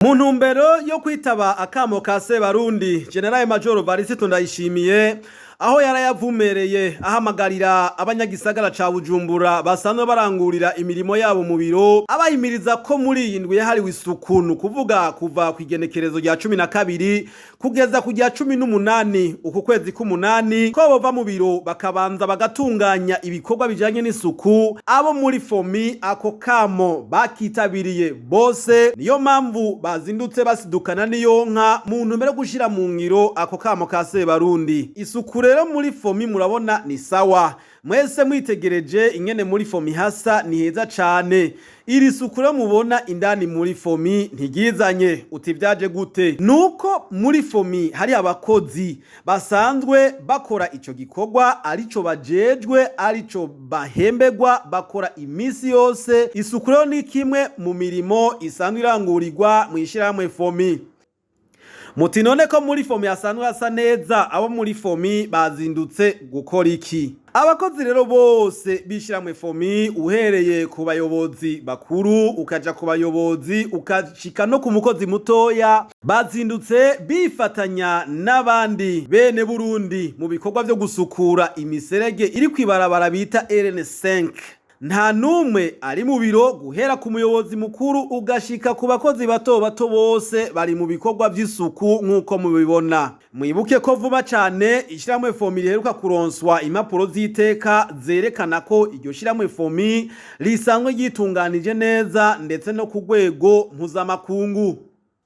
Mu ntumbero yo kwitaba akamo ka Sebarundi, General Major Varisito Ndayishimiye aho yarayavumereye ahamagarira abanyagisagara ca Bujumbura basanzwe barangurira imirimo yabo mu biro, abahimiriza ko muri iyi ndwi yahariwe isuku, kuvuga kuva ku igenekerezo rya 12 kugeza ku rya 18 uku kwezi k'umunani, ko bova mu biro bakabanza bagatunganya ibikorwa bijanye n'isuku. Abo muri FOMI ako kamo bakitabiriye bose, niyo mpamvu bazindutse basidukana niyo nka mu ntumbero gushira mu ngiro ako kamo ka Sebarundi. Isuku rero muri FOMI murabona ni sawa, mwese mwitegereje ingene muri FOMI hasa ni heza cane. Iri suku rero mubona indani muri FOMI ntigizanye, uti vyaje gute? Nuko muri FOMI hari abakozi basanzwe bakora ico gikorwa, arico bajejwe, arico bahembegwa, bakora imisi yose. Isuku rero ni kimwe mu mirimo isanzwe irangurirwa mw'ishirahamwe FOMI. Muti none ko muri FOMI hasanzwe hasa neza, abo muri FOMI bazindutse gukora iki? Abakozi rero bose bishiramwe FOMI, uhereye ku bayobozi bakuru ukaja ku bayobozi ukashika no ku mukozi mutoya, bazindutse bifatanya n'abandi bene Burundi mu bikorwa vyo gusukura imiserege iri kwibarabara bita RN5. Nta numwe ari mu biro, guhera ku muyobozi mukuru ugashika ku bakozi bato bato bose bari mu bikorwa vy'isuku nk'uko mubibona. Mwibuke ko vuba cane ishiramwe FOMI riheruka kuronswa impapuro z'iteka zerekana ko iryo shiramwe FOMI risanzwe ryitunganije neza ndetse no ku rwego mpuzamakungu.